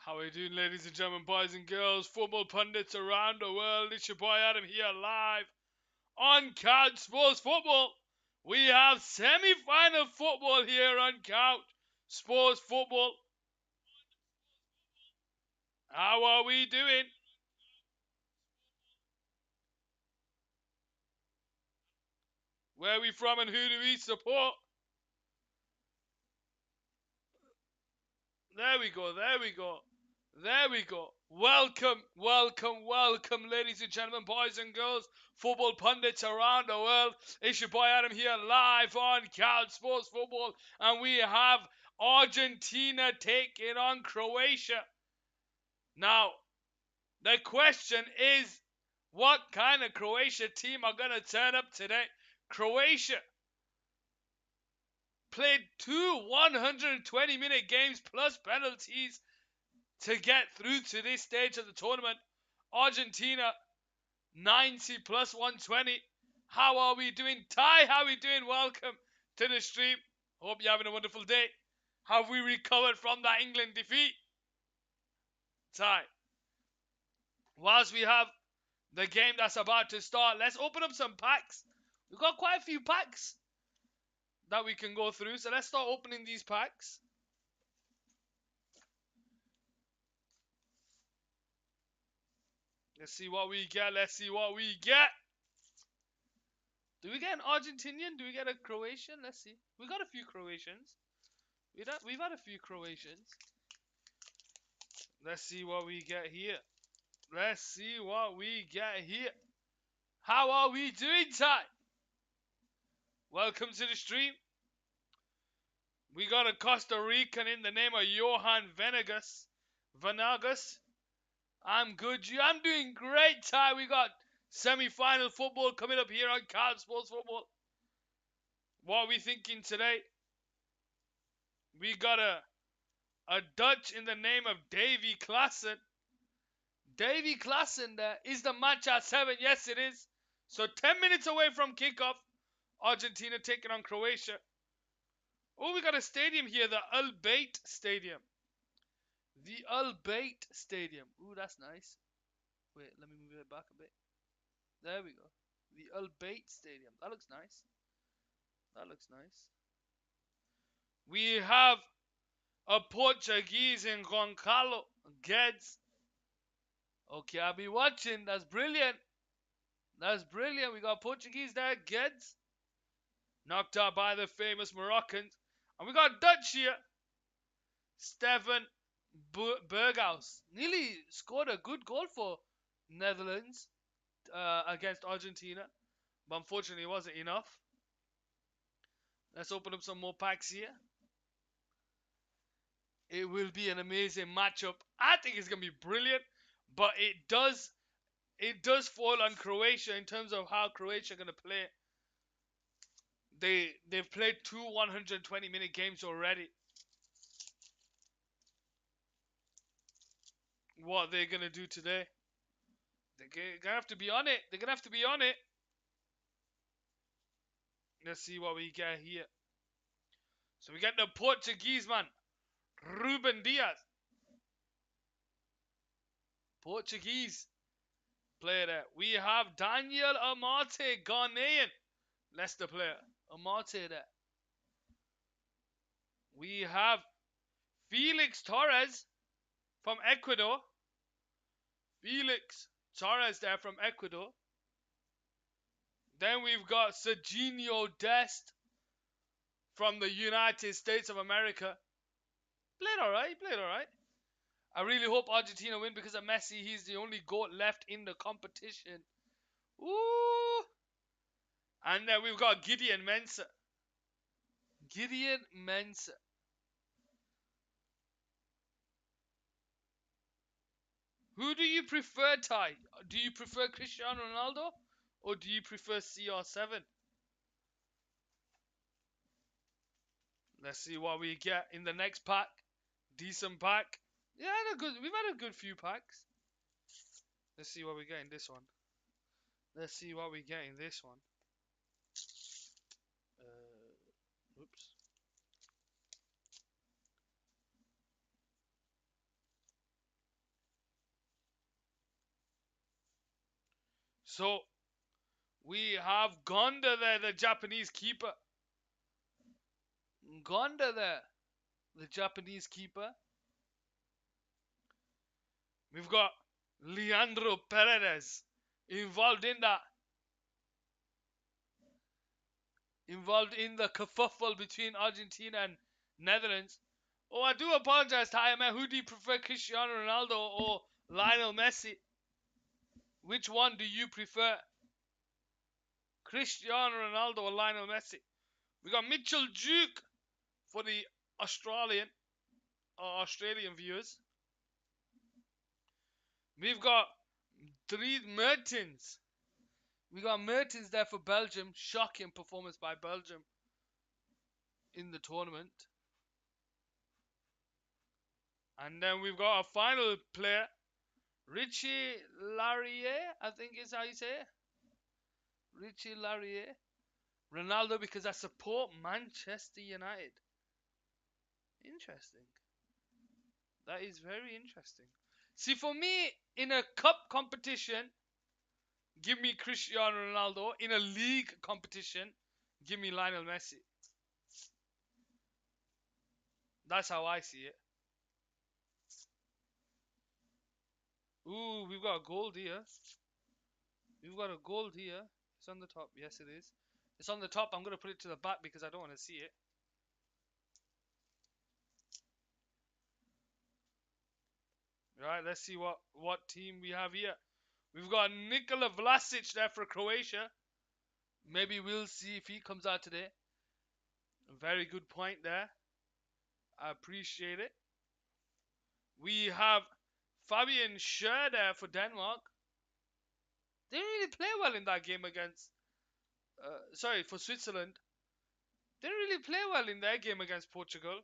How are you doing, ladies and gentlemen, boys and girls, football pundits around the world? It's your boy Adam here, live on Couch Sports Football. We have semi-final football here on Couch Sports Football. How are we doing? Where are we from and who do we support? There we go, there we go. There we go. Welcome, welcome, welcome, ladies and gentlemen, boys and girls, football pundits around the world. It's your boy Adam here, live on Couch Sports Football, and we have Argentina taking on Croatia. Now, the question is, what kind of Croatia team are going to turn up today? Croatia played two 120-minute games plus penalties to get through to this stage of the tournament. Argentina 90 plus 120. How are we doing? Ty, how are we doing? Welcome to the stream. Hope you're having a wonderful day. Have we recovered from that England defeat? Ty, whilst we have the game that's about to start, let's open up some packs. We've got quite a few packs that we can go through, so let's start opening these packs. Let's see what we get. Let's see what we get. Do we get an Argentinian? Do we get a Croatian? Let's see. We got a few Croatians. We've had a few Croatians. Let's see what we get here. Let's see what we get here. How are we doing, Ty? Welcome to the stream. We got a Costa Rican in the name of Johan Venegas. Venegas. I'm good. I'm doing great, Ty. We got semi-final football coming up here on Couch Sports Football. What are we thinking today? We got a Dutch in the name of Davy Klaassen. Davy Klaassen there. Is the match at 7? Yes, it is. So 10 minutes away from kickoff. Argentina taking on Croatia. Oh, we got a stadium here. The Al Bayt Stadium. The Al Bayt Stadium. Ooh, that's nice. Wait, let me move it back a bit. There we go. The Al Bayt Stadium. That looks nice. That looks nice. We have a Portuguese in Goncalo Guedes. Okay, I'll be watching. That's brilliant. That's brilliant. We got Portuguese there. Guedes. Knocked out by the famous Moroccans. And we got Dutch here. Stefan Berghaus. Nearly scored a good goal for Netherlands against Argentina. But unfortunately, it wasn't enough. Let's open up some more packs here. It will be an amazing matchup. I think it's going to be brilliant. But it does fall on Croatia in terms of how Croatia are going to play. They've played two 120-minute games already. What they're going to do today. They're going to have to be on it. They're going to have to be on it. Let's see what we get here. So we get the Portuguese man, Ruben Diaz. Portuguese player there. We have Daniel Amate, Ghanaian. Leicester player. Amate there. We have Felix Torres from Ecuador. Felix Torres there from Ecuador. Then we've got Serginho Dest from the United States of America. Played alright, played alright. I really hope Argentina win because of Messi. He's the only GOAT left in the competition. Ooh. And then we've got Gideon Mensah. Gideon Mensah. Who do you prefer, Ty? Do you prefer Cristiano Ronaldo or do you prefer CR7? Let's see what we get in the next pack. Decent pack. Yeah, we've had a good few packs. Let's see what we get in this one. Let's see what we get in this one. Oops. So we have Gonda there, the Japanese keeper. Gonda there, the Japanese keeper. We've got Leandro Paredes involved in that. Involved in the kerfuffle between Argentina and Netherlands. Oh, I do apologize, Ty, man. Who do you prefer, Cristiano Ronaldo or Lionel Messi? Which one do you prefer? Cristiano Ronaldo or Lionel Messi? We got Mitchell Duke for the Australian viewers. We've got Dries Mertens. We got Mertens there for Belgium. Shocking performance by Belgium in the tournament. And then we've got our final player, Richie Laurier, I think is how you say it. Richie Laurier. Ronaldo because I support Manchester United. Interesting. That is very interesting. See, for me, in a cup competition, give me Cristiano Ronaldo. In a league competition, give me Lionel Messi. That's how I see it. Ooh, we've got a gold here. We've got a gold here. It's on the top. Yes, it is. It's on the top. I'm going to put it to the back because I don't want to see it. Right, let's see what team we have here. We've got Nikola Vlasic there for Croatia. Maybe we'll see if he comes out today. A very good point there. I appreciate it. We have Fabian Schär there for Denmark. They didn't really play well in that game against... for Switzerland. They didn't really play well in their game against Portugal.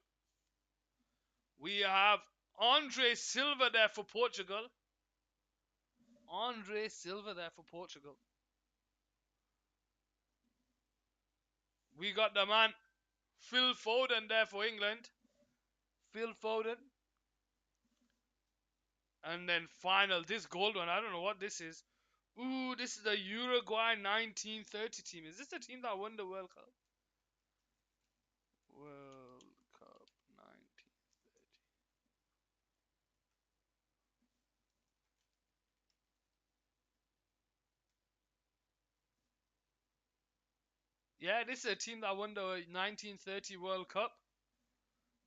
We have Andre Silva there for Portugal. Andre Silva there for Portugal. We got the man Phil Foden there for England. Phil Foden. And then final, this gold one, I don't know what this is. Ooh, this is the Uruguay 1930 team. Is this the team that won the World Cup? World Cup 1930. Yeah, this is a team that won the 1930 World Cup.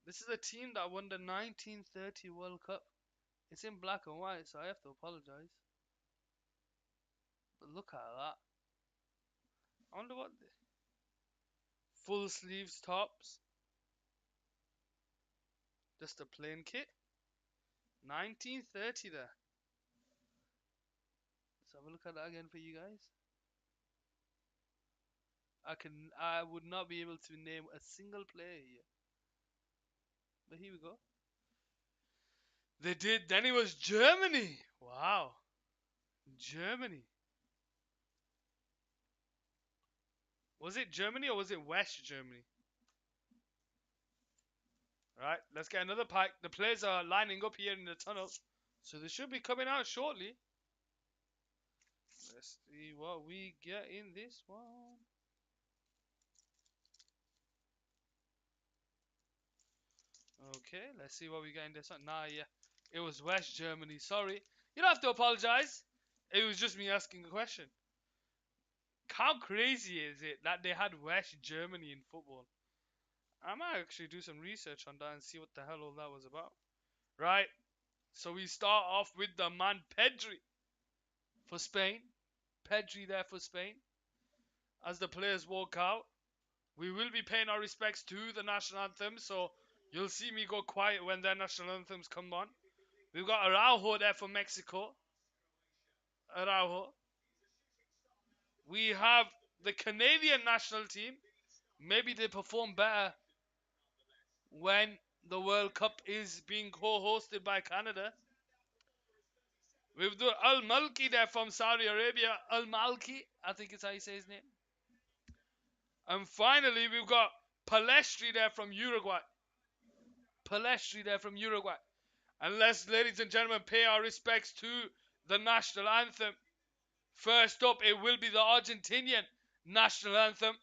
This is a team that won the 1930 World Cup. It's in black and white, so I have to apologize. But look at that. I wonder what... Full sleeves tops. Just a plain kit. 1930 there. Let's have a look at that again for you guys. I would not be able to name a single player here. But here we go. They did. Then it was Germany. Wow. Germany. Was it Germany or was it West Germany? Right, let's get another pack. The players are lining up here in the tunnel. So they should be coming out shortly. Let's see what we get in this one. Okay, let's see what we get in this one. Nah, yeah. It was West Germany. Sorry. You don't have to apologize. It was just me asking a question. How crazy is it that they had West Germany in football? I might actually do some research on that and see what the hell all that was about. Right. So we start off with the man Pedri for Spain. Pedri there for Spain. As the players walk out, we will be paying our respects to the national anthem. So you'll see me go quiet when their national anthems come on. We've got Araujo there for Mexico. Araujo. We have the Canadian national team. Maybe they perform better when the World Cup is being co-hosted by Canada. We've got Al Malki there from Saudi Arabia. Al Malki, I think it's how you say his name. And finally, we've got Palestri there from Uruguay. Palestri there from Uruguay. And let's, ladies and gentlemen, pay our respects to the national anthem. First up, it will be the Argentinian national anthem.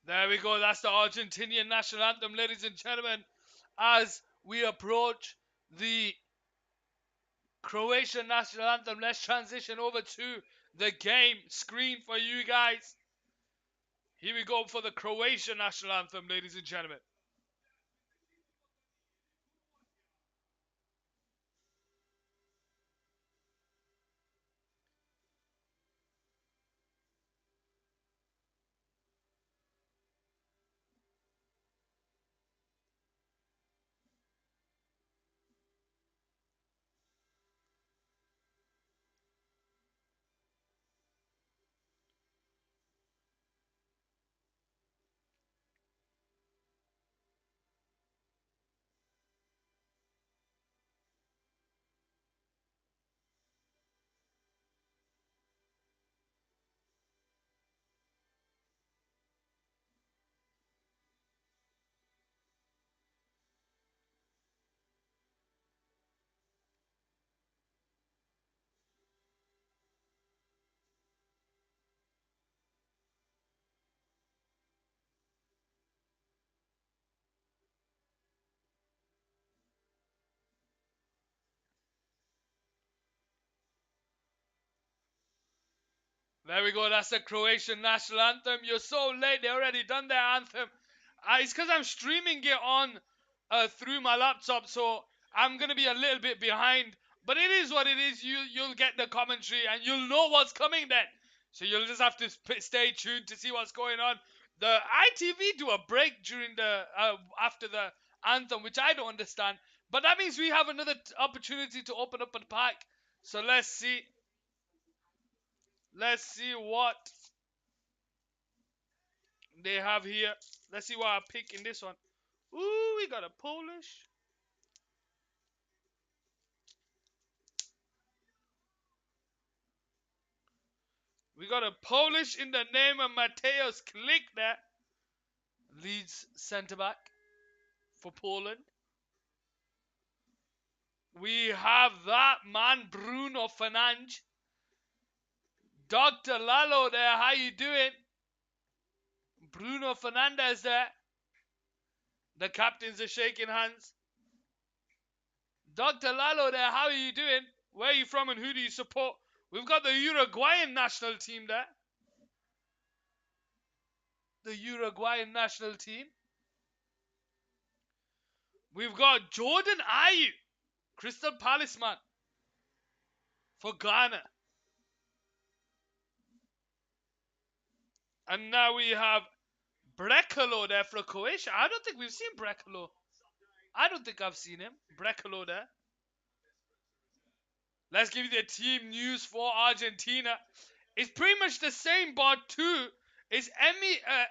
There we go. That's the Argentinian national anthem, ladies and gentlemen. As we approach the Croatian national anthem, let's transition over to the game screen for you guys. Here we go for the Croatian national anthem, ladies and gentlemen. There we go. That's the Croatian national anthem. You're so late. They already done their anthem. It's because I'm streaming it on through my laptop, so I'm gonna be a little bit behind. But it is what it is. You'll get the commentary and you'll know what's coming then. So you'll just have to stay tuned to see what's going on. The ITV do a break during the after the anthem, which I don't understand. But that means we have another opportunity to open up a pack. So let's see. Let's see what they have here. Let's see what I pick in this one. Ooh, we got a Polish. We got a Polish in the name of Mateusz Klich there. Leeds centre back for Poland. We have that man, Bruno Fernandes. Dr. Lalo there, how you doing? Bruno Fernandes there. The captains are shaking hands. Dr. Lalo there, how are you doing? Where are you from and who do you support? We've got the Uruguayan national team there. The Uruguayan national team. We've got Jordan Ayew, Crystal Palace man, for Ghana. And now we have Brekalo there for Croatia. I don't think we've seen Brekalo. I don't think I've seen him. Brekalo there. Let's give you the team news for Argentina. It's pretty much the same, but two. It's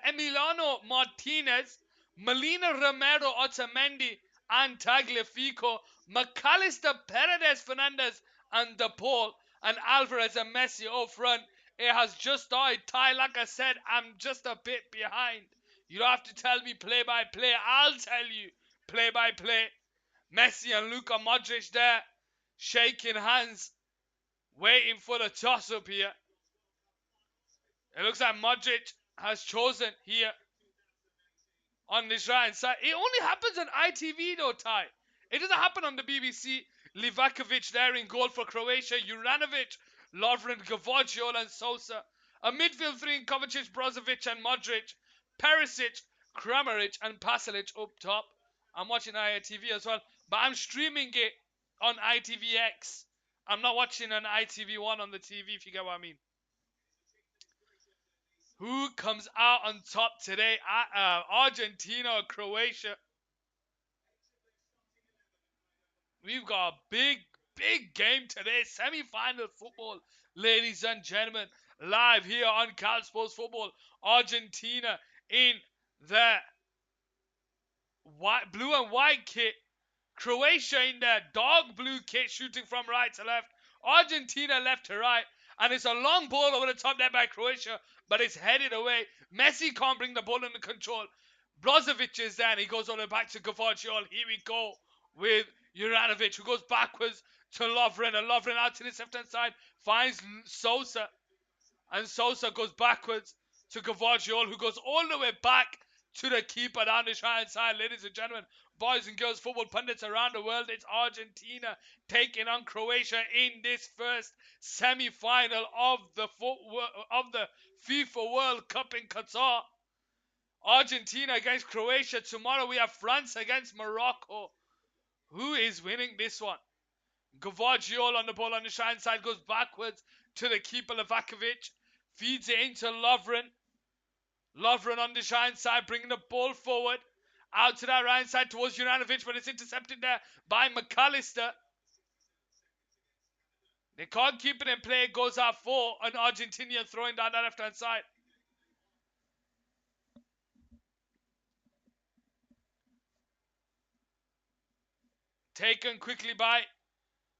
Emiliano Martinez, Melina Romero Otamendi, and Tagliafico, McAllister, Paredes, Fernandez, and De Paul, and Alvarez and Messi up front. It has just started. Ty, like I said, I'm just a bit behind. You don't have to tell me play by play. I'll tell you play by play. Messi and Luka Modric there, shaking hands, waiting for the toss-up here. It looks like Modric has chosen here on this right side. It only happens on ITV though, Ty. It doesn't happen on the BBC. Livakovic there in goal for Croatia. Juranovic, Lovren, Gvardiol and Sosa. A midfield three in Kovacic, Brozovic and Modric. Perisic, Kramaric and Pasalic up top. I'm watching ITV as well, but I'm streaming it on ITVX. I'm not watching on ITV1 on the TV, if you get what I mean. Who comes out on top today? Argentina or Croatia? We've got a big game today. Semi-final football, ladies and gentlemen. Live here on Cal Sports Football. Argentina in the blue and white kit. Croatia in their dark blue kit, shooting from right to left. Argentina left to right. And it's a long ball over the top there by Croatia, but it's headed away. Messi can't bring the ball under control. Brozovic is there, and he goes on the back to Gvardiol. Here we go with Juranovic, who goes backwards to Lovren. And Lovren out to the left-hand side finds Sosa. And Sosa goes backwards to Gvardiol, who goes all the way back to the keeper down the right side. Ladies and gentlemen, boys and girls, football pundits around the world, it's Argentina taking on Croatia in this first semi-final of the FIFA World Cup in Qatar. Argentina against Croatia. Tomorrow we have France against Morocco. Who is winning this one? Gvardiol on the ball on the right side goes backwards to the keeper Livakovic. Feeds it into Lovren. Lovren on the right side, bringing the ball forward. Out to that right side towards Juranovic, but it's intercepted there by McAllister. They can't keep it in play. It goes out for an Argentinian throwing down that left-hand side. Taken quickly by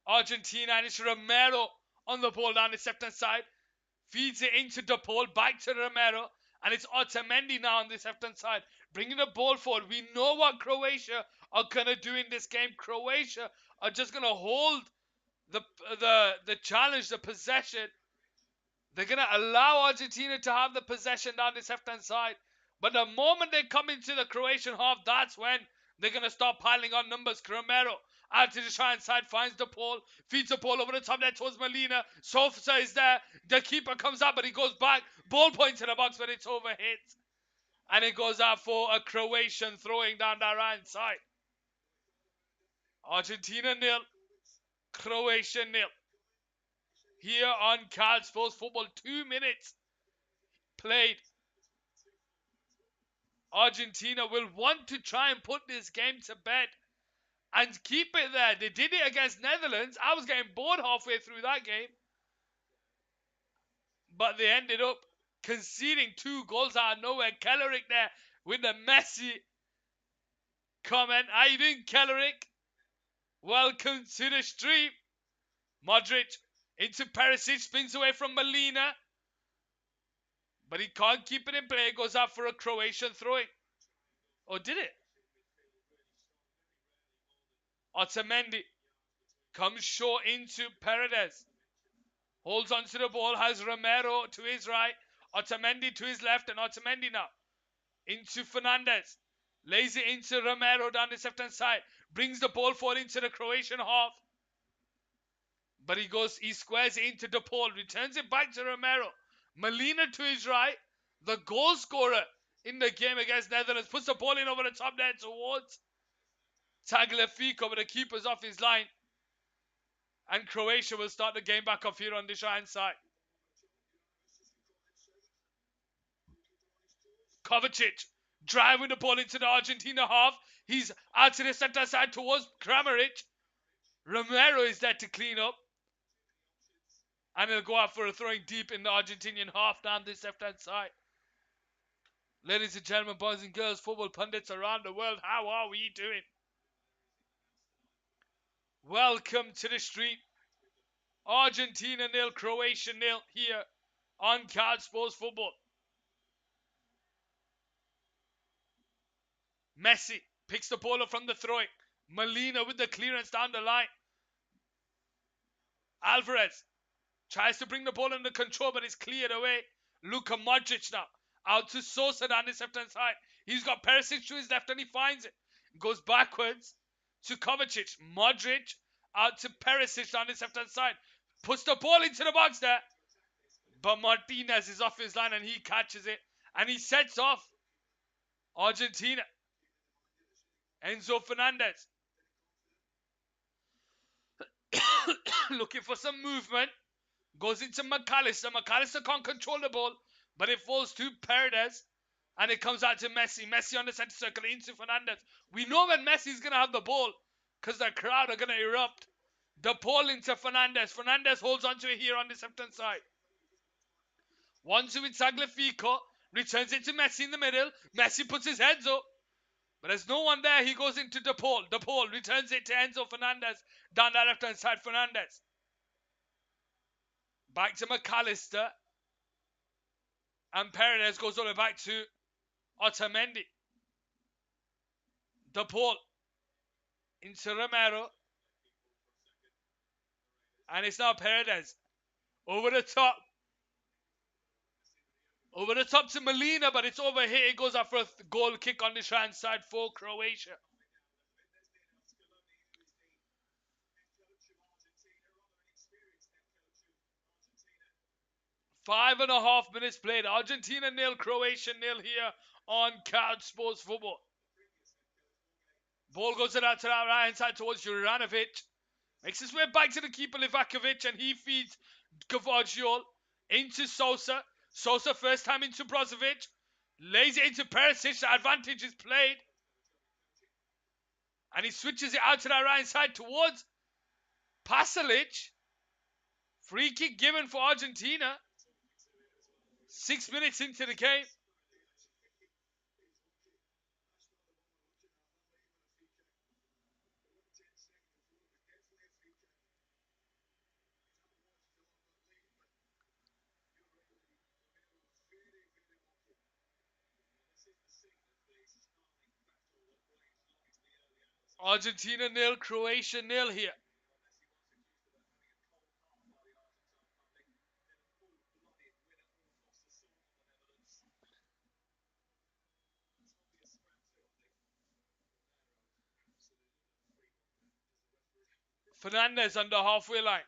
Argentina, and it's Romero on the ball down the left-hand side. Feeds it into DePaul, back to Romero. And it's Otamendi now on this left-hand side, bringing the ball forward. We know what Croatia are going to do in this game. Croatia are just going to hold the challenge, the possession. They're going to allow Argentina to have the possession down this left-hand side. But the moment they come into the Croatian half, that's when they're going to start piling on numbers. Romero out to the right side, finds the ball, feeds the ball over the top there towards Molina. Sosa is there. The keeper comes out, but he goes back. Ball points in the box, but it's overhit. And it goes out for a Croatian throwing down that right side. Argentina 0, Croatia 0. Here on Cal Sports Football, 2 minutes played. Argentina will want to try and put this game to bed and keep it there. They did it against Netherlands. I was getting bored halfway through that game. But they ended up conceding 2 goals out of nowhere. Kellerick there with the Messi comment. How you doing, Kellerick? Welcome to the stream. Modric into Perisic, spins away from Molina. But he can't keep it in play. It goes out for a Croatian throwing. Or did it? Otamendi comes short into Paredes. Holds onto the ball, has Romero to his right, Otamendi to his left, and Otamendi now into Fernandez. Lays it into Romero down the left-hand side. Brings the ball forward into the Croatian half. But he squares it into DePaul. Returns it back to Romero. Molina to his right. The goal scorer in the game against Netherlands. Puts the ball in over the top there towards Tagliafico, but the keeper's off his line. And Croatia will start the game back off here on this right side. Kovacic driving the ball into the Argentina half. He's out to the center side towards Kramaric. Romero is there to clean up. And he'll go out for a throwing deep in the Argentinian half down this left-hand side. Ladies and gentlemen, boys and girls, football pundits around the world, how are we doing? Welcome to the stream. Argentina 0, Croatia 0 here on Cal Sports Football. Messi picks the ball up from the throwing. Molina with the clearance down the line. Alvarez tries to bring the ball under control, but it's cleared away. Luka Modric now out to Sosa down his left-hand side. He's got Perisic to his left and he finds it. Goes backwards to Kovacic. Modric out to Perisic down his left-hand side. Puts the ball into the box there. But Martinez is off his line and he catches it. And he sets off Argentina. Enzo Fernandez. Looking for some movement. Goes into McAllister. McAllister can't control the ball, but it falls to Paredes. And it comes out to Messi. Messi on the center circle into Fernandez. We know when Messi's going to have the ball because the crowd are going to erupt. The ball into Fernandez. Fernandez holds onto it here on the left-hand side. 1-2 with Tagliafico. Returns it to Messi in the middle. Messi puts his heads up. But there's no one there. He goes into De Paul. De Paul returns it to Enzo Fernandez. Down that left-hand side, Fernandez. Back to McAllister. And Paredes goes all the way back to Otamendi. De Paul. Into Romero. And it's now Paredes. Over the top. Over the top to Molina, but it's over here. It goes out for a goal kick on the right side for Croatia. Five and a half minutes played. Argentina 0, Croatia 0 here on Couch Sports Football. Ball goes out to the right hand side towards Juranovic. Makes his way back to the keeper Livakovic, and he feeds Gvardiol into Sosa. Sosa first time into Brozovic. Lays it into Perisic. The advantage is played. And he switches it out to the right hand side towards Pasalic. Free kick given for Argentina. 6 minutes into the game. Argentina 0, Croatia 0 here. Fernandez on the halfway line.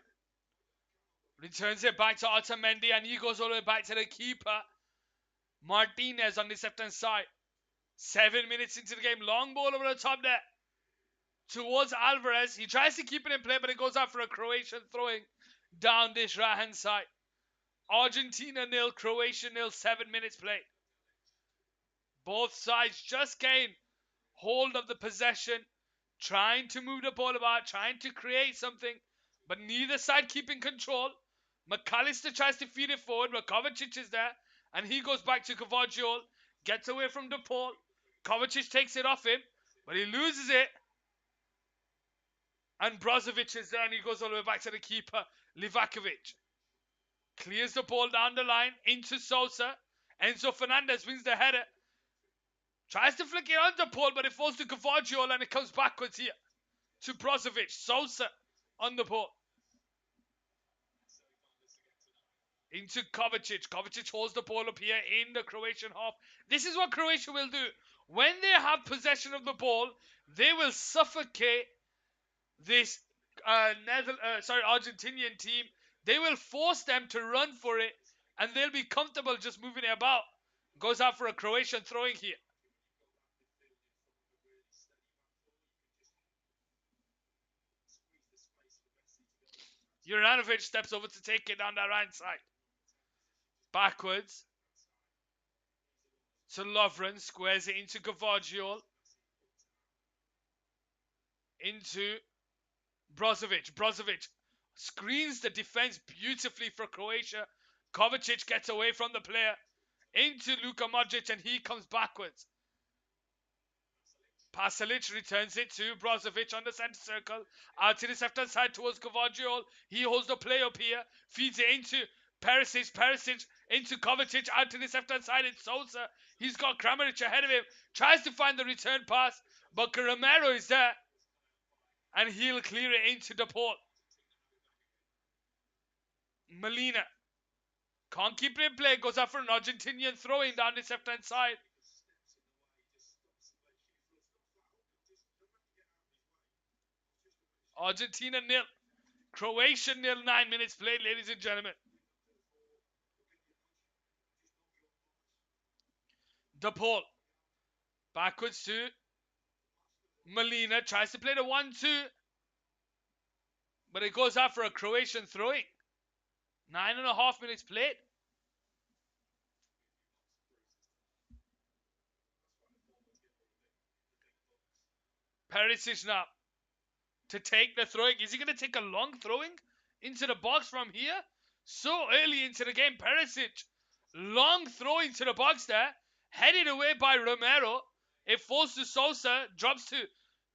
Returns it back to Otamendi, and he goes all the way back to the keeper. Martinez on the left-hand side. 7 minutes into the game. Long ball over the top there. Towards Alvarez. He tries to keep it in play, but it goes out for a Croatian throwing down this right-hand side. Argentina 0, Croatia 0, 7 minutes played. Both sides just gain hold of the possession, trying to move the ball about, trying to create something, but neither side keeping control. McAllister tries to feed it forward, but Kovacic is there, and he goes back to Gvardiol, gets away from De Paul. Kovacic takes it off him, but he loses it. And Brozovic is there, and he goes all the way back to the keeper, Livakovic. Clears the ball down the line into Sosa. Enzo Fernandez wins the header. Tries to flick it on De Paul, but it falls to Gvardiol, and it comes backwards here to Brozovic. Sosa on the ball. Into Kovacic. Kovacic holds the ball up here in the Croatian half. This is what Croatia will do. When they have possession of the ball, they will suffocate this Argentinian team. They will force them to run for it, and they'll be comfortable just moving it about. Goes out for a Croatian throwing here. Juranovic steps over to take it down the right side. Backwards to Lovren. Squares it into Gvardiol. Into Brozovic. Brozovic screens the defense beautifully for Croatia. Kovacic gets away from the player. Into Luka Modric, and he comes backwards. Pasalic returns it to Brozovic on the center circle. Out to the left-hand side towards Gvardiol. He holds the play up here. Feeds it into Perisic. Perisic into Kovacic. Out to the left-hand side. It's Sosa. He's got Kramaric ahead of him. Tries to find the return pass. But Romero is there. And he'll clear it into De Paul. Molina. Can't keep it in play. Goes out for an Argentinian throwing down the left-hand side. Argentina 0. Croatia 0. 9 minutes played, ladies and gentlemen. De Paul. Backwards to Molina. Tries to play the 1-2. But it goes out for a Croatian throwing. 9.5 minutes played. Perisic now to take the throwing. Is he going to take a long throwing into the box from here? So early into the game, Perisic. Long throw into the box there. Headed away by Romero. It falls to Sosa. Drops to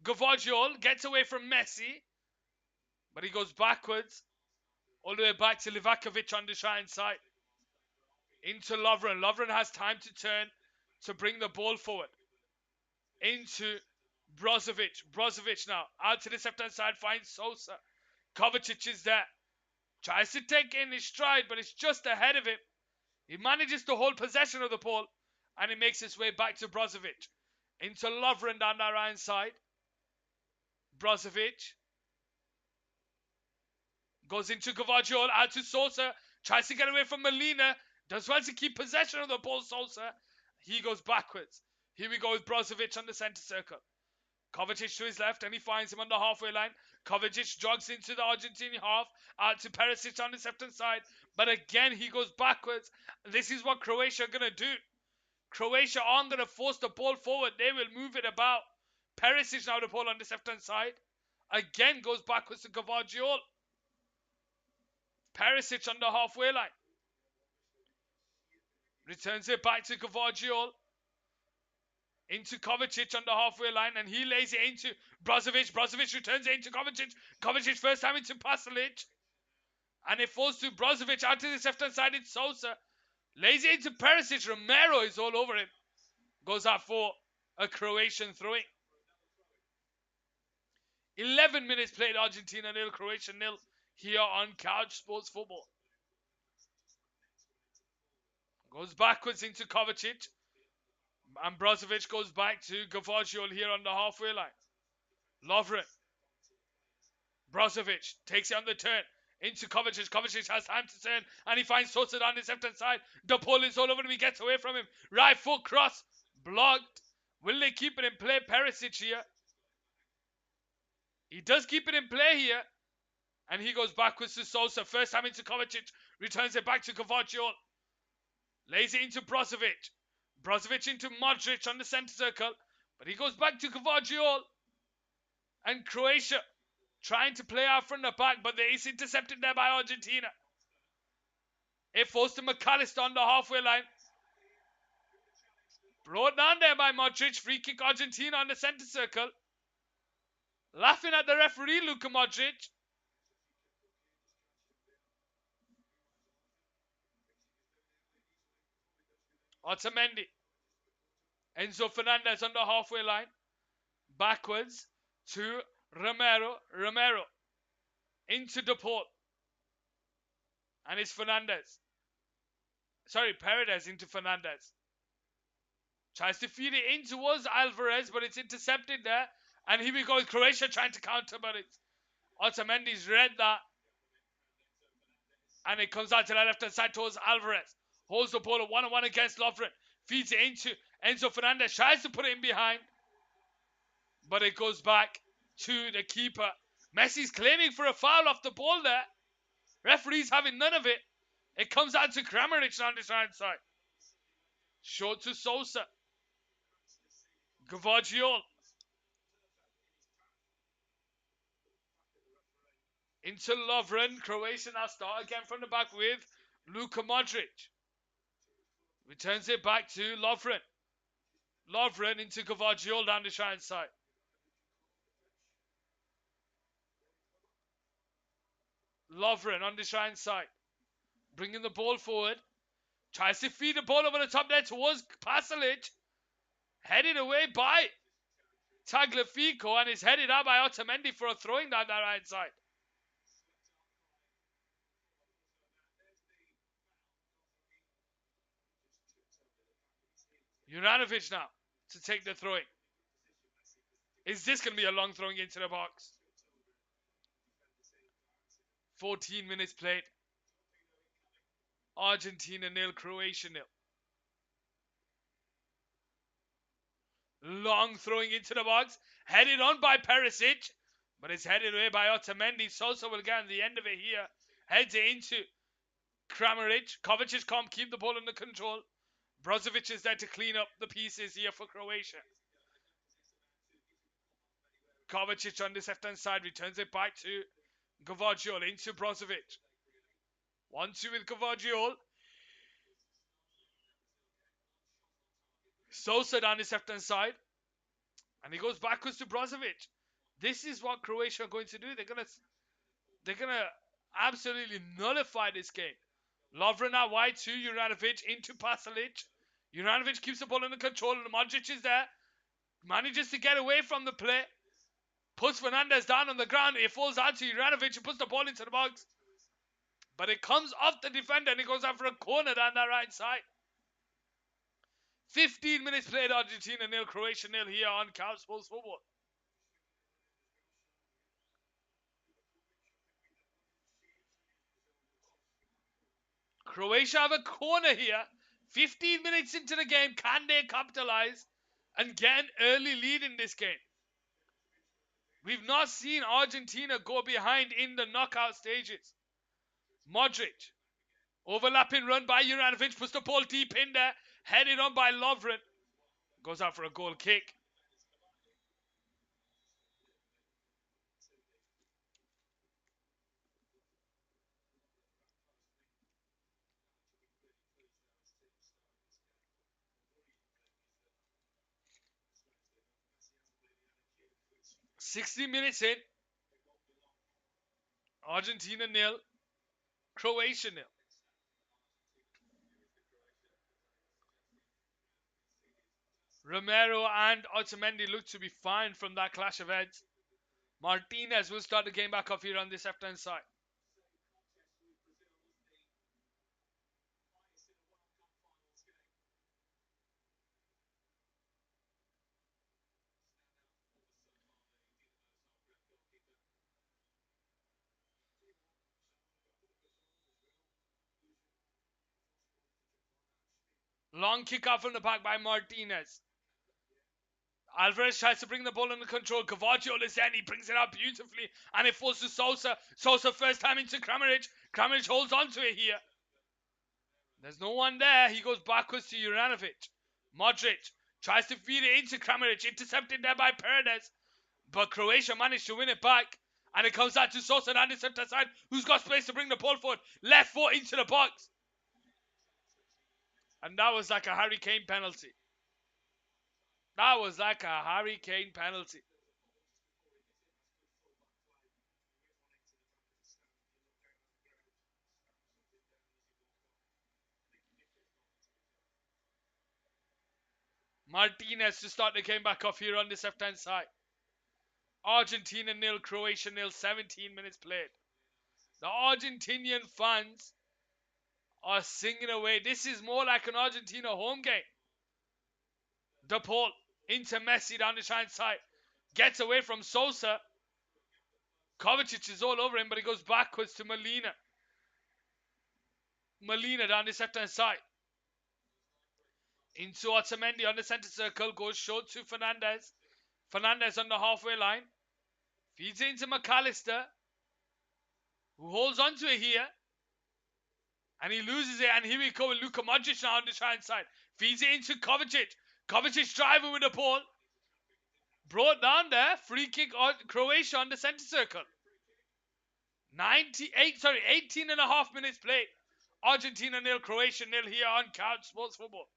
Gvardiol. Gets away from Messi. But he goes backwards. All the way back to Livakovic on the shine side. Into Lovren. Lovren has time to turn to bring the ball forward. Into Brozovic. Brozovic now. Out to the left-hand side. Finds Sosa. Kovacic is there. Tries to take in his stride, but it's just ahead of him. He manages to hold possession of the ball, and he makes his way back to Brozovic. Into Lovren down the right side. Brozovic goes into Gvardiol, out to Sosa. Tries to get away from Molina. Does well to keep possession of the ball, Sosa. He goes backwards. Here we go with Brozovic on the centre circle. Kovacic to his left, and he finds him on the halfway line. Kovacic jogs into the Argentinian half, out to Perisic on his left-hand side. But again, he goes backwards. This is what Croatia are going to do. Croatia aren't going to force the ball forward. They will move it about. Perisic now the ball on the left-hand side. Again goes backwards to Gvardiol. Perisic on the halfway line. Returns it back to Gvardiol. Into Kovacic on the halfway line, and he lays it into Brozovic. Brozovic returns it into Kovacic. Kovacic first time into Pasalic. And it falls to Brozovic out to the left-hand side. It's Sosa. Lays it into Perisic. Romero is all over him. Goes out for a Croatian throwing. 11 minutes played. Argentina 0, Croatia 0 here on Couch Sports Football. Goes backwards into Kovacic. And Brozovic goes back to Gvardiol here on the halfway line. Lovren. Brozovic takes it on the turn. Into Kovacic. Kovacic has time to turn. And he finds Sosa on his left-hand side. The ball is all over him. He gets away from him. Right foot cross. Blocked. Will they keep it in play? Perisic here. He does keep it in play here. And he goes backwards to Sosa. First time into Kovacic. Returns it back to Gvardiol. Lays it into Brozovic. Brozovic into Modric on the centre circle. But he goes back to Gvardiol. And Croatia trying to play out from the back. But they is intercepted there by Argentina. It falls to McAllister on the halfway line. Brought down there by Modric. Free kick Argentina on the centre circle. Laughing at the referee, Luka Modric. Otamendi. Enzo Fernandez on the halfway line. Backwards to Romero. Romero. Into DePaul. And it's Fernandez. Sorry, Paredes into Fernandez. Tries to feed it in towards Alvarez, but it's intercepted there. And here we go with Croatia trying to counter, but it's Otamendi's read that. And it comes out to the left-hand side towards Alvarez. Holds the ball at 1-on-1 against Lovren. Feeds it into Enzo Fernandez. Tries to put it in behind. But it goes back to the keeper. Messi's claiming for a foul off the ball there. Referee's having none of it. It comes out to Kramaric on this right side. Short to Sosa. Gvardiol. Into Lovren. Croatia now start again from the back with Luka Modric. Returns it back to Lovren. Lovren into Gvardiol down the right side. Lovren on the right side. Bringing the ball forward. Tries to feed the ball over the top there towards Pasalic. Headed away by Tagliafico and is headed out by Otamendi for a throwing down that right side. Juranovic now to take the throwing. Is this going to be a long throwing into the box? 14 minutes played. Argentina 0, Croatia 0. Long throwing into the box. Headed on by Perisic. But it's headed away by Otamendi. Sosa will get on the end of it here. Heads it into Kramaric. Kovacic can't keep the ball under control. Brozovic is there to clean up the pieces here for Croatia. Kovacic on this left-hand side returns it back to Gvardiol into Brozovic. 1-2 with Gvardiol. Sosa down his left-hand side. And he goes backwards to Brozovic. This is what Croatia are going to do. They're gonna absolutely nullify this game. Lovren out wide to Juranovic into Pasalic. Juranovic keeps the ball under control and Modric is there. Manages to get away from the play. Puts Fernandez down on the ground. It falls out to Juranovic and puts the ball into the box. But it comes off the defender and he goes out for a corner down that right side. 15 minutes played, Argentina 0, Croatia 0 here on Couch Sports Football. Croatia have a corner here. 15 minutes into the game. Can they capitalize and get an early lead in this game? We've not seen Argentina go behind in the knockout stages. Modric. Overlapping run by Juranovic. Puts the ball deep in there. Headed on by Lovren. Goes out for a goal kick. "60 minutes in. Argentina 0. Croatia 0. Romero and Otamendi look to be fine from that clash of heads. Martinez will start the game back off here on this left-hand side. Long kick off from the back by Martinez. Alvarez tries to bring the ball under control. Gvardiol is there and he brings it out beautifully. And it falls to Sosa. Sosa first time into Kramaric. Kramaric holds on to it here. There's no one there. He goes backwards to Juranovic. Modric tries to feed it into Kramaric. Intercepted there by Paredes. But Croatia managed to win it back. And it comes out to Sosa down the center side. Who's got space to bring the ball forward. Left foot into the box. And that was like a Harry Kane penalty. That was like a Harry Kane penalty. Martinez to start the game back off here on this left-hand side. Argentina 0, Croatia 0, 17 minutes played. The Argentinian fans are singing away. This is more like an Argentina home game. De Paul into Messi down the right side. Gets away from Sosa. Kovacic is all over him, but he goes backwards to Molina. Molina down this left-hand side. Into Otamendi on the center circle. Goes short to Fernandez. Fernandez on the halfway line. Feeds it into McAllister. Who holds on to it here. And he loses it. And here we go with Luka Modric now on the right side. Feeds it into Kovacic. Kovacic driving with the ball. Brought down there. Free kick on Croatia on the center circle. 18 and a half minutes played. Argentina 0, Croatia 0 here on Couch Sports Football.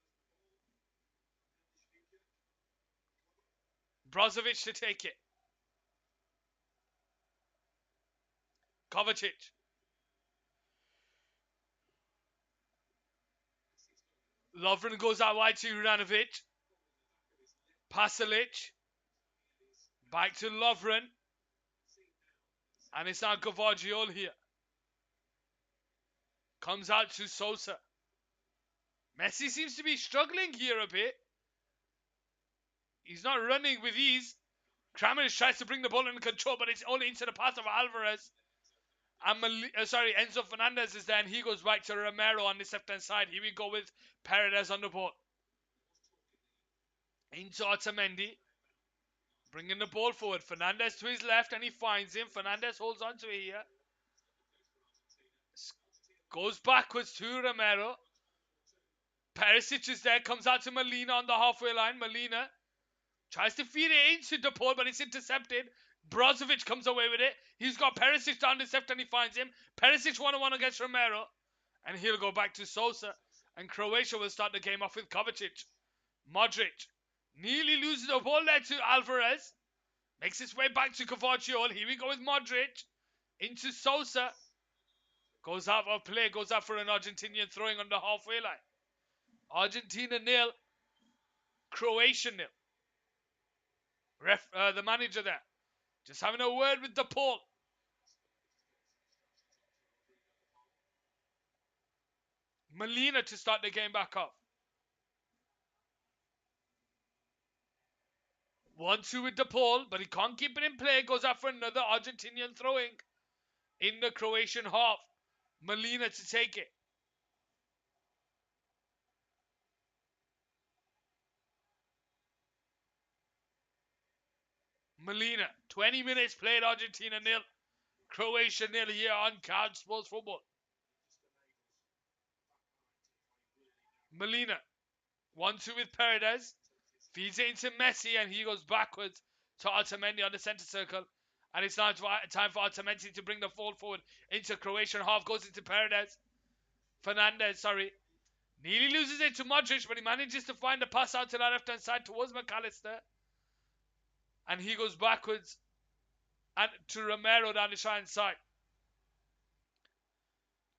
Brozovic to take it. Kovacic. Lovren goes out wide to Juranovic. Pasalic. Back to Lovren. And it's now Gvardiol here. Comes out to Sosa. Messi seems to be struggling here a bit. He's not running with ease. Kramaric tries to bring the ball under control, but it's only into the path of Alvarez. And Enzo Fernandez is there, and he goes back to Romero on this left-hand side. Here we go with Paredes on the ball. Into Otamendi. Bringing the ball forward. Fernandez to his left and he finds him. Fernandez holds on to it here. Goes backwards to Romero. Perisic is there. Comes out to Molina on the halfway line. Molina tries to feed it into De Paul, but it's intercepted. Brozovic comes away with it. He's got Perisic down the left and he finds him. Perisic 1-on-1 against Romero. And he'll go back to Sosa. And Croatia will start the game off with Kovacic. Modric nearly loses the ball there to Alvarez. Makes his way back to Kovacic. Here we go with Modric. Into Sosa. Goes out of play. Goes out for an Argentinian throwing on the halfway line. Argentina 0. Croatia 0. The manager there. Just having a word with De Paul. Molina to start the game back off. 1-2 with De Paul, but he can't keep it in play. Goes out for another Argentinian throwing in the Croatian half. Molina to take it. Molina, 20 minutes played, Argentina 0. Croatia 0 here on Couch Sports Football. Molina, 1-2 with Paredes. Feeds it into Messi and he goes backwards to Otamendi on the centre circle. And it's now time for Otamendi to bring the ball forward into Croatian half. Goes into Paredes. Fernandez, sorry. Nearly loses it to Modric, but he manages to find a pass out to the left-hand side towards McAllister. And he goes backwards and to Romero down the right side.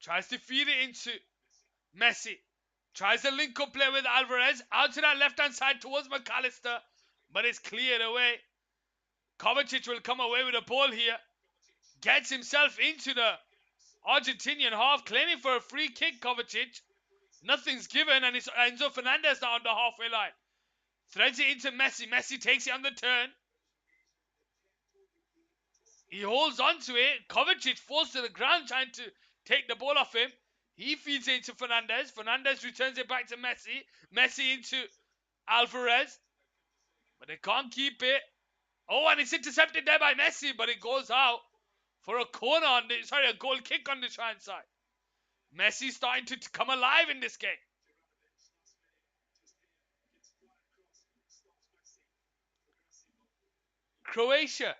Tries to feed it into Messi. Tries to link up play with Alvarez. Out to that left-hand side towards McAllister. But it's cleared away. Kovacic will come away with a ball here. Gets himself into the Argentinian half. Claiming for a free kick, Kovacic. Nothing's given. And it's Enzo Fernandez now on the halfway line. Threads it into Messi. Messi takes it on the turn. He holds on to it. Kovacic falls to the ground trying to take the ball off him. He feeds it into Fernandez. Fernandez returns it back to Messi. Messi into Alvarez. But they can't keep it. Oh, and it's intercepted there by Messi, but it goes out for a corner on the, a goal kick on the right side. Messi starting to come alive in this game. Croatia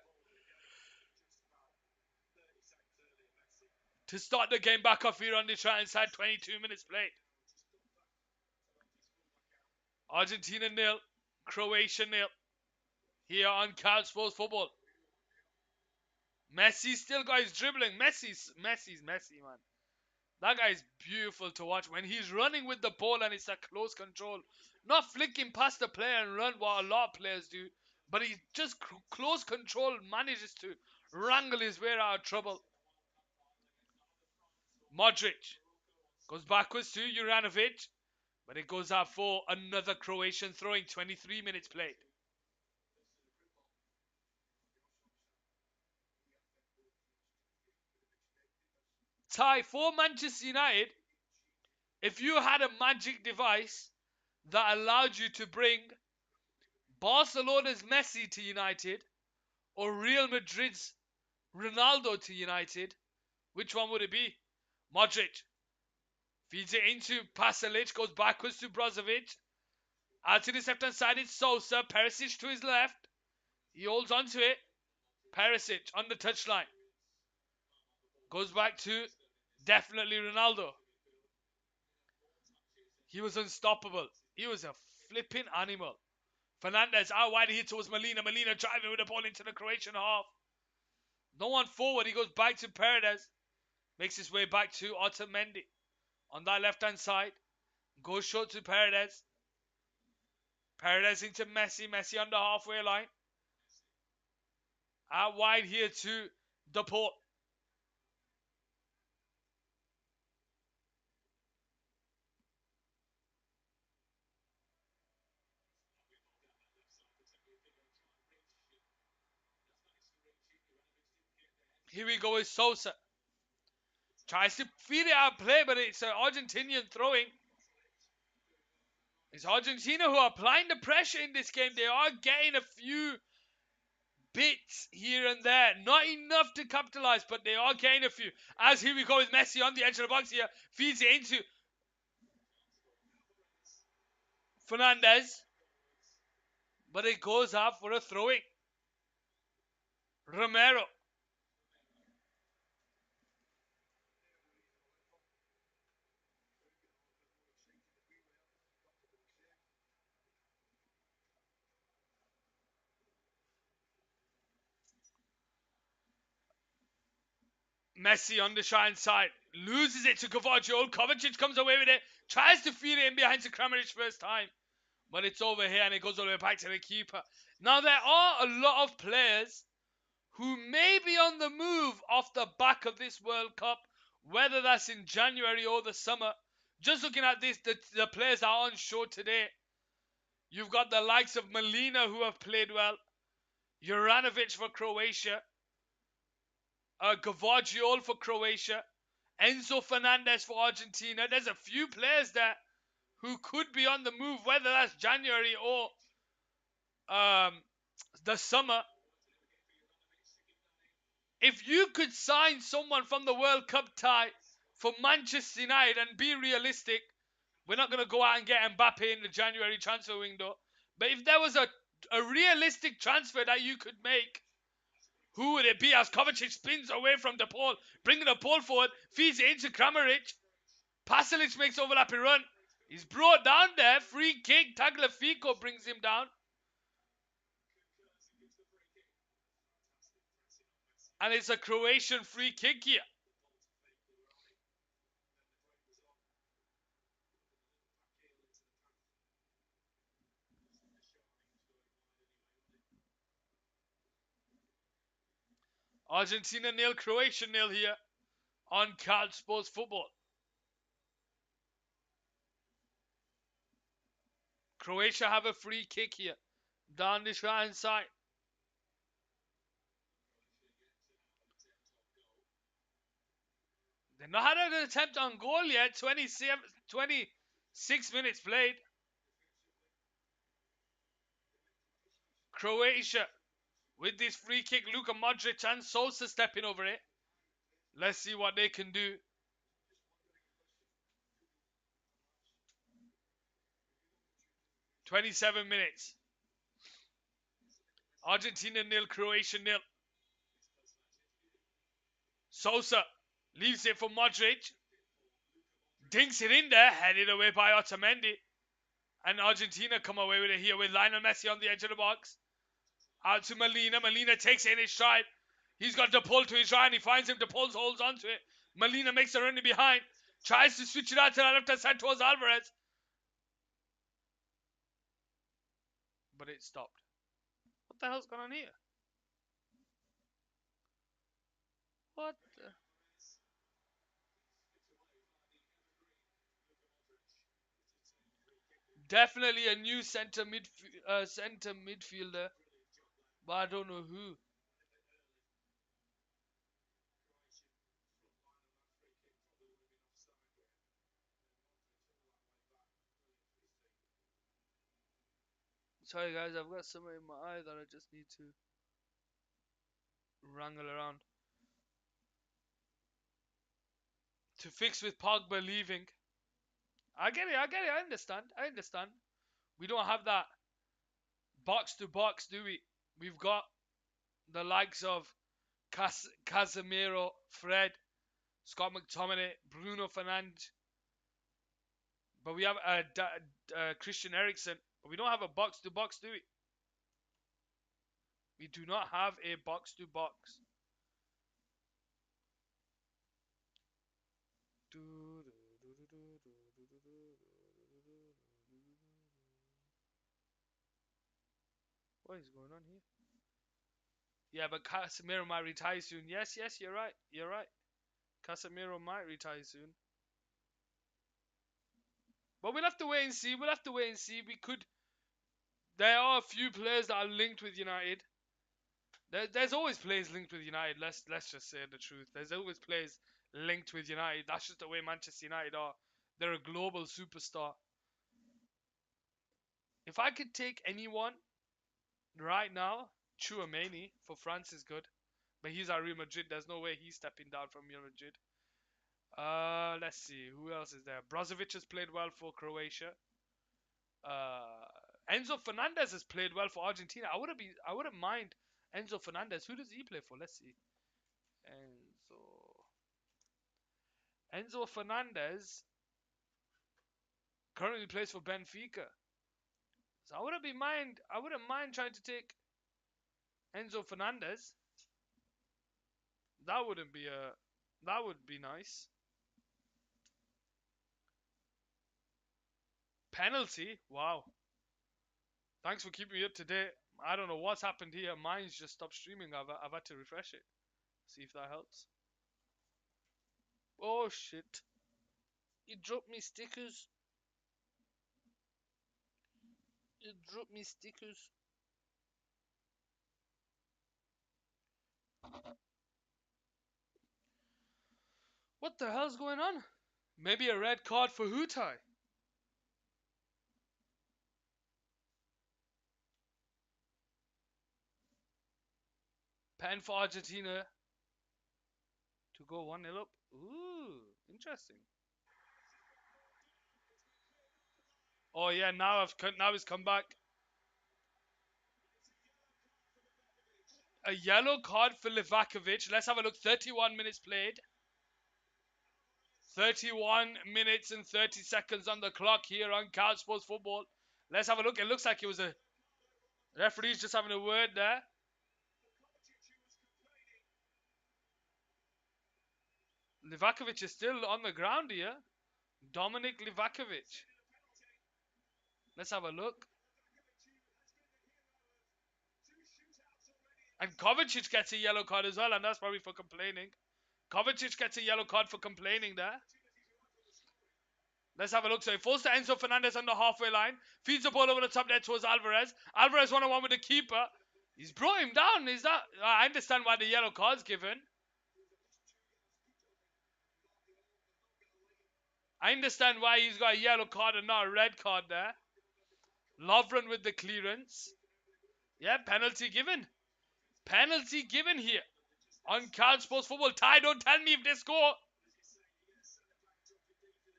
to start the game back off here on the right side. 22 minutes played. Argentina 0, Croatia 0. Here on Couch Sports Football. Messi still got his dribbling. Messi's Messi, man. That guy is beautiful to watch. When he's running with the ball and it's a close control. Not flicking past the player and run what a lot of players do. But he just close control manages to wrangle his way out of trouble. Modric goes backwards to Juranovic. But it goes out for another Croatian throwing. 23 minutes played. Ty, for Manchester United, if you had a magic device that allowed you to bring Barcelona's Messi to United or Real Madrid's Ronaldo to United, which one would it be? Modric feeds it into Pasalic, goes backwards to Brozovic. Out to the left-hand side, it's Sosa. Perisic to his left. He holds on to it. Perisic on the touchline. Goes back to definitely Ronaldo. He was unstoppable. He was a flipping animal. Fernandez out wide here towards Molina. Molina driving with the ball into the Croatian half. No one forward. He goes back to Paredes. Makes his way back to Otamendi. On that left-hand side. Goes short to Paredes. Paredes into Messi. Messi on the halfway line. Out wide here to De Paul. Here we go with Sosa. Tries to feed it out play, but it's an Argentinian throwing. It's Argentina who are applying the pressure in this game. They are getting a few bits here and there. Not enough to capitalize, but they are getting a few. As here we go with Messi on the edge of the box here. Feeds it into Fernandez. But it goes out for a throwing. Romero. Messi on the shine side. Loses it to Kovacic. Kovacic comes away with it. Tries to feed it in behind to Kramaric first time. But it's over here and it goes all the way back to the keeper. Now there are a lot of players who may be on the move off the back of this World Cup, whether that's in January or the summer. Just looking at this, the players that are on show today. You've got the likes of Molina who have played well. Juranovic for Croatia. Gvardiol for Croatia. Enzo Fernandez for Argentina. There's a few players there who could be on the move, whether that's January or the summer. If you could sign someone from the World Cup tie for Manchester United and be realistic, we're not going to go out and get Mbappe in the January transfer window. But if there was a realistic transfer that you could make, who would it be? As Kovacic spins away from the pole, bringing the ball forward, feeds it into Kramaric. Pasalic makes overlapping run. He's brought down there. Free kick. Tagliafico brings him down. And it's a Croatian free kick here. Argentina nil, Croatia nil here on Cal Sports Football. Croatia have a free kick here down this right hand side. They've not had an attempt on goal yet. 26 minutes played. Croatia with this free kick. Luka Modric and Sosa stepping over it. Let's see what they can do. "27 minutes. Argentina nil, Croatia nil. Sosa leaves it for Modric. Dinks it in there, headed away by Otamendi. And Argentina come away with it here with Lionel Messi on the edge of the box. Out to Molina. Molina takes it in his stride. He's got DePaul to his right and he finds him. DePaul holds onto it. Molina makes a run in behind. Tries to switch it out to the left hand side towards Alvarez. But it stopped. What the hell's going on here? What the? Definitely a new center midfielder. But I don't know who. Sorry guys, I've got something in my eye that I just need to wrangle around. To fix with Pogba leaving. I get it, I understand. We don't have that box to box, do we? We've got the likes of Casemiro, Fred, Scott McTominay, Bruno Fernandes. But we have Christian Eriksen. But we don't have a box to box, do we? We do not have a box to box. What is going on here? Yeah, but Casemiro might retire soon. Yes, you're right. You're right. Casemiro might retire soon. But we'll have to wait and see. We could. There are a few players that are linked with United. There's always players linked with United. Let's just say the truth. There's always players linked with United. That's just the way Manchester United are. They're a global superstar. If I could take anyone right now, Chouameni for France is good. But he's at Real Madrid. There's no way he's stepping down from Real Madrid. Let's see. Who else is there? Brozovic has played well for Croatia. Uh, Enzo Fernandez has played well for Argentina. I wouldn't mind Enzo Fernandez. Who does he play for? Let's see. Enzo Fernandez currently plays for Benfica. So I wouldn't mind trying to take Enzo Fernandez. That would be nice. Penalty? Wow. Thanks for keeping me up to date. I don't know what's happened here. Mine's just stopped streaming. I've had to refresh it. See if that helps. Oh shit. It dropped me stickers. It dropped me stickers. What the hell's going on? Maybe a red card for Hutai. Pen for Argentina to go 1-0 up. Ooh, interesting. Oh yeah, now he's come back. A yellow card for Livakovic. Let's have a look. 31 minutes played. 31 minutes and 30 seconds on the clock here on Couch Sports Football. Let's have a look. It looks like it was a referee's just having a word there. Livakovic is still on the ground here. Dominic Livakovic. Let's have a look. And Kovacic gets a yellow card as well, and that's probably for complaining. Kovacic gets a yellow card for complaining there. Let's have a look. So he falls to Enzo Fernandez on the halfway line. Feeds the ball over the top there towards Alvarez. Alvarez 1-on-1 with the keeper. He's brought him down. Is that? I understand why the yellow card's given. I understand why he's got a yellow card and not a red card there. Lovren with the clearance. Yeah, penalty given. Penalty given here. On Couch Sports Football. Ty, don't tell me if they score.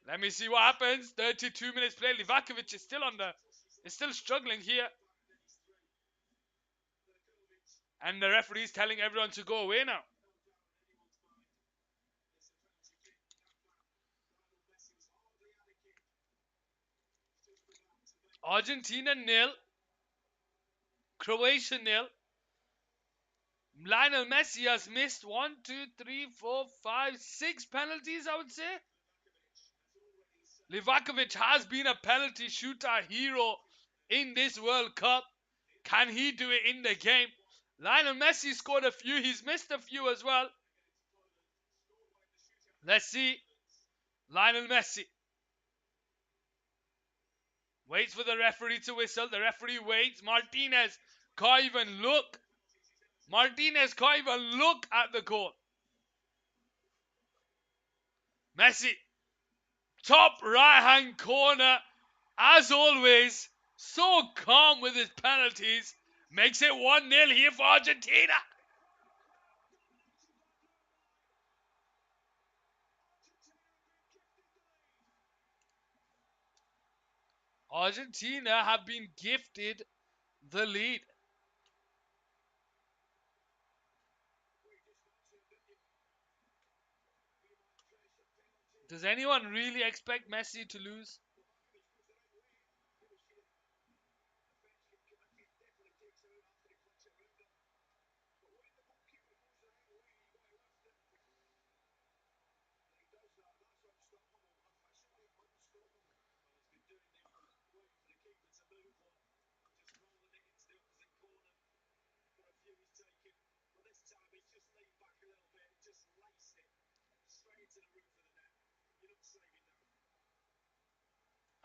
Let me see what happens. 32 minutes play. Livakovic is still struggling here. And the referee's telling everyone to go away now. Argentina 0. Croatia 0. Lionel Messi has missed 1, 2, 3, 4, 5, 6 penalties, I would say. Livakovic has been a penalty shooter hero in this World Cup. Can he do it in the game? Lionel Messi scored a few. He's missed a few as well. Let's see. Lionel Messi waits for the referee to whistle. The referee waits. Martinez can't even look. Martinez can't even look at the goal. Messi, top right-hand corner, as always, so calm with his penalties. Makes it 1-0 here for Argentina. Argentina have been gifted the lead. Does anyone really expect Messi to lose?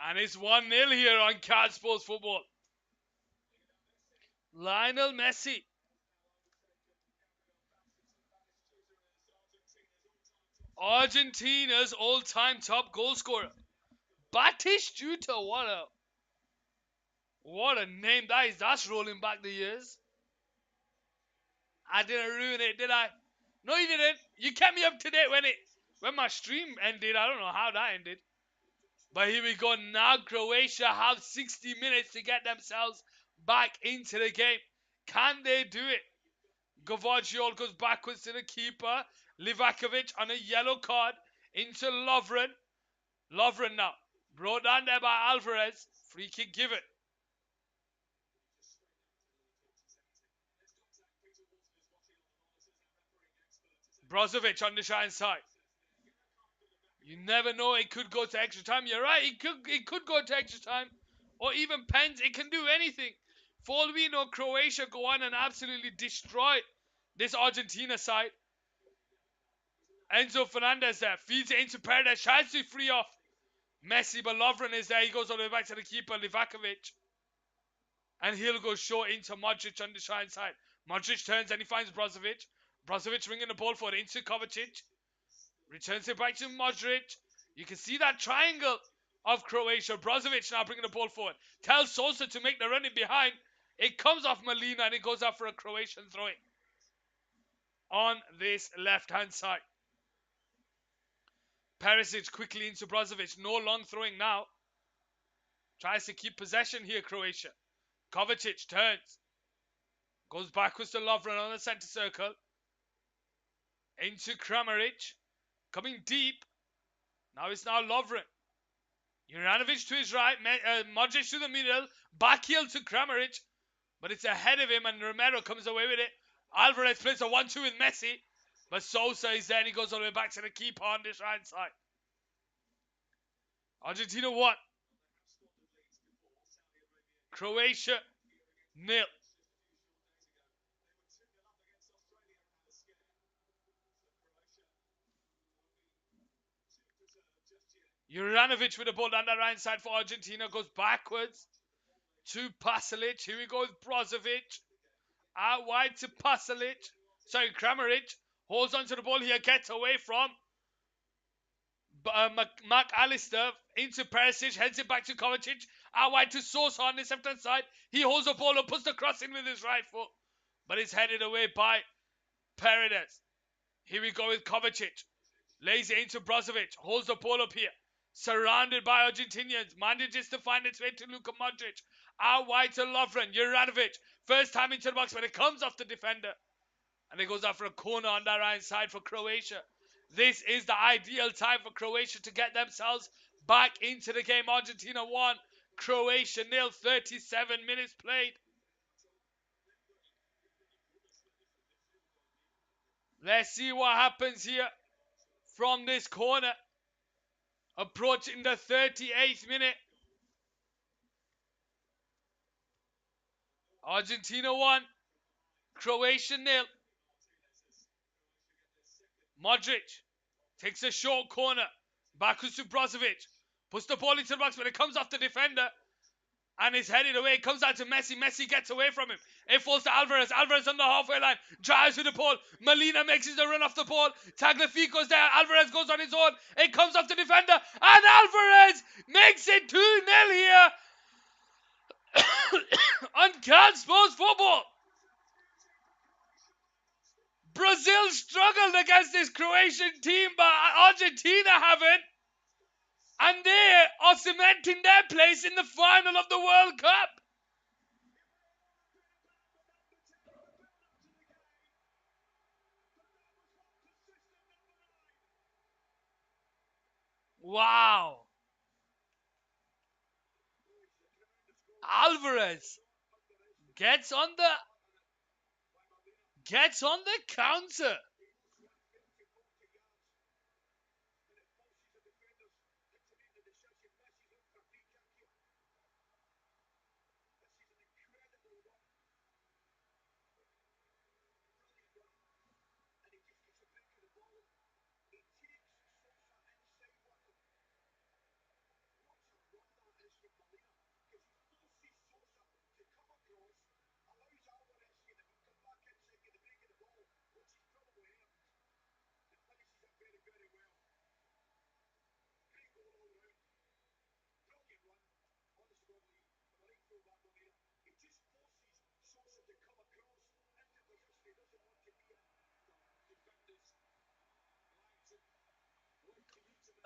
And it's 1-0 here on Card Sports Football. Lionel Messi. Argentina's all-time top goal scorer. Batistuta, what a... What a name that is. That's rolling back the years. I didn't ruin it, did I? No, you didn't. You kept me up to date when my stream ended. I don't know how that ended. But here we go. Now Croatia have 60 minutes to get themselves back into the game. Can they do it? Gvardiol goes backwards to the keeper. Livakovic on a yellow card into Lovren. Lovren now. Brought down there by Alvarez. Free kick given. Brozovic on the shine side. You never know, it could go to extra time. You're right, it could go to extra time. Or even pens, it can do anything. For all we know, Croatia go on and absolutely destroy this Argentina side. Enzo Fernandez there, feeds it into Paredes, tries to free off Messi, but Lovren is there. He goes all the way back to the keeper, Livakovic. And he'll go short into Modric on the shine side. Modric turns and he finds Brozovic. Brozovic ringing the ball forward into Kovacic. Returns it back to Modric. You can see that triangle of Croatia. Brozovic now bringing the ball forward. Tells Sosa to make the run in behind. It comes off Molina and it goes out for a Croatian throw-in on this left-hand side. Perisic quickly into Brozovic. No long throwing now. Tries to keep possession here, Croatia. Kovacic turns. Goes backwards to Lovren on the centre circle. Into Kramaric. Coming deep. Now it's Lovren. Juranovic to his right. Modric to the middle. Back heel to Kramaric. But it's ahead of him and Romero comes away with it. Alvarez plays a 1-2 with Messi. But Sosa is there and he goes all the way back to the keeper on this right side. Argentina 1. Croatia 0. Juranovic with the ball down the right side for Argentina. Goes backwards to Pasalic. Here we go with Brozovic. Out wide to Pasalic. Sorry, Kramaric. Holds onto the ball here. Gets away from McAllister. Into Perisic. Heads it back to Kovacic. Out wide to Sosa on his left-hand side. He holds the ball up. Puts the cross in with his right foot. But it's headed away by Paredes. Here we go with Kovacic. Lays it into Brozovic. Holds the ball up here. Surrounded by Argentinians. Manages to find its way to Luka Modric. Out wide to Lovren. Juranovic. First time into the box, but it comes off the defender. And it goes out for a corner on that right side for Croatia. This is the ideal time for Croatia to get themselves back into the game. Argentina 1. Croatia 0. 37 minutes played. Let's see what happens here from this corner. Approaching the 38th minute. Argentina 1. Croatia 0. Modric takes a short corner. Backwards to Brozovic. Puts the ball into the box, but it comes off the defender. And it's headed away. It comes out to Messi. Messi gets away from him. It falls to Alvarez. Alvarez on the halfway line. Drives with the ball. Molina makes the run off the ball. Tagliafico's there. Alvarez goes on his own. It comes off the defender. And Alvarez makes it 2-0 here on Can Sports Football. Brazil struggled against this Croatian team, but Argentina haven't. And they are cementing their place in the final of the World Cup. Wow. Alvarez gets on the counter.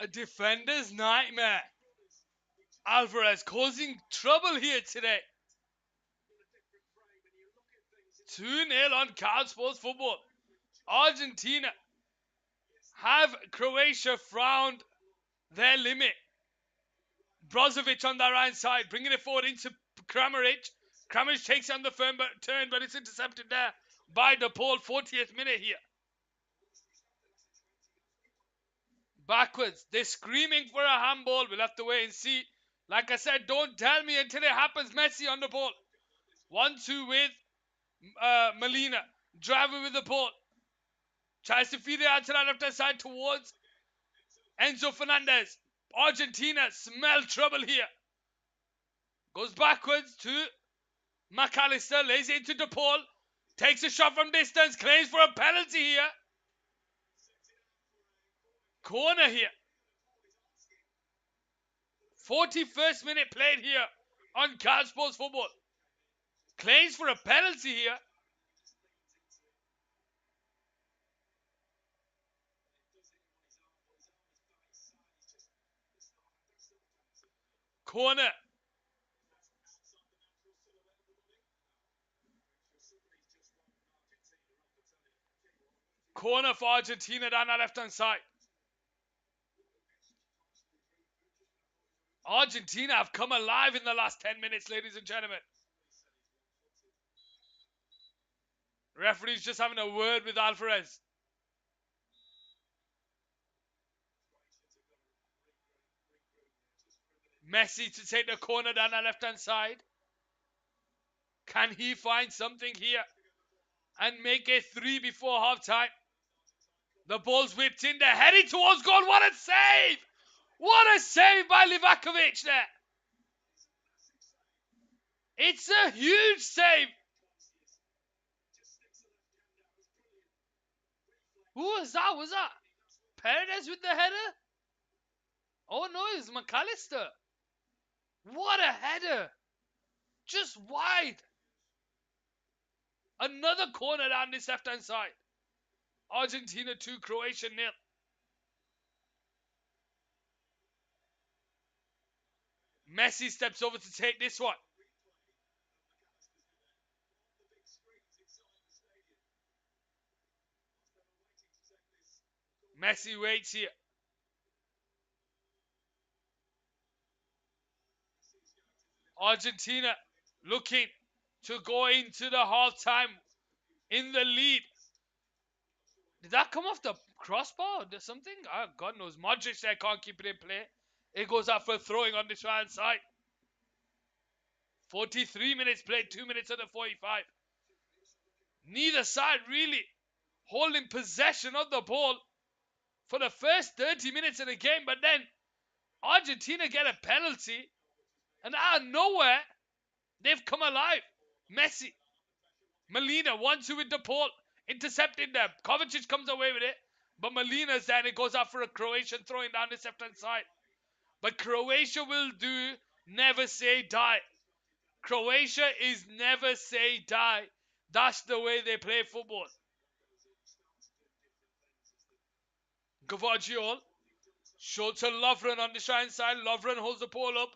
A defender's nightmare. Alvarez causing trouble here today. 2-0 on Cal Sports Football. Argentina have Croatia found their limit. Brozovic on the right side, bringing it forward into Kramaric. Kramaric takes on the firm turn, but it's intercepted there by DePaul. 40th minute here. Backwards. They're screaming for a handball. We'll have to wait and see. Like I said, don't tell me until it happens. Messi on the ball. 1-2 with Molina. Driving with the ball. Tries to feed it out to the left-hand side towards Enzo Fernandez. Argentina smell trouble here. Goes backwards to McAllister. Lays it into DePaul. Takes a shot from distance. Claims for a penalty here. Corner here. 41st minute played here on Cal Sports Football. Claims for a penalty here. Corner. Corner for Argentina down the left-hand side. Argentina have come alive in the last 10 minutes, ladies and gentlemen. Referee's just having a word with Alvarez. Messi to take the corner down the left-hand side. Can he find something here and make it 3 before half-time? The ball's whipped in. They're heading towards goal. What a save! What a save by Livakovic there. It's a huge save. Who was that? Was that Paredes with the header? Oh no, it's McAllister. What a header. Just wide. Another corner down this left-hand side. Argentina 2, Croatia 0. Messi steps over to take this one. Messi waits here. Argentina looking to go into the half-time in the lead. Did that come off the crossbar or something? God knows. Modric there can't keep it in play. It goes out for throwing on this right side. 43 minutes played, 2 minutes of the 45. Neither side really holding possession of the ball for the first 30 minutes of the game. But then Argentina get a penalty. And out of nowhere, they've come alive. Messi. Molina, 1-2 with DePaul. Intercepting them. Kovacic comes away with it. But Molina's there and it goes out for a Croatian throwing down this left-hand side. But Croatia will do never say die. Croatia is never say die. That's the way they play football. Gvardiol. Short to Lovren on the right side. Lovren holds the ball up.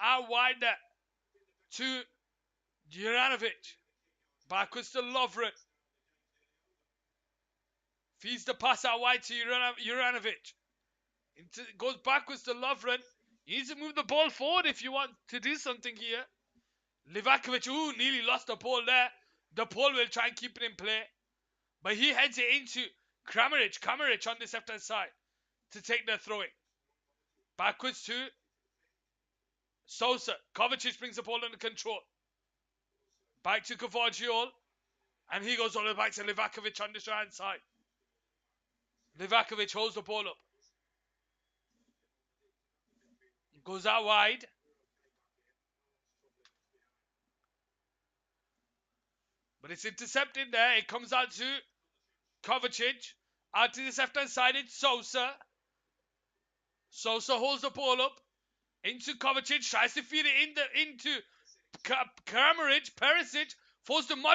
Out wide there. To Juranovic. Backwards to Lovren. Feeds the pass out wide to Juranovic. Goes backwards to Lovren. You need to move the ball forward if you want to do something here. Livakovic, nearly lost the ball there. The ball will try and keep it in play. But he heads it into Kramaric on this left-hand side to take the throwing. Backwards to Sosa. Kovacic brings the ball under control. Back to Gvardiol. And he goes all the way back to Livakovic on this right-hand side. Livakovic holds the ball up. Goes out wide. But it's intercepted there. It comes out to Kovacic. Out to this left-hand side, it's Sosa. Sosa holds the ball up. Into Kovacic. Tries to feed it into Kramaric. Perisic. Falls to Modric.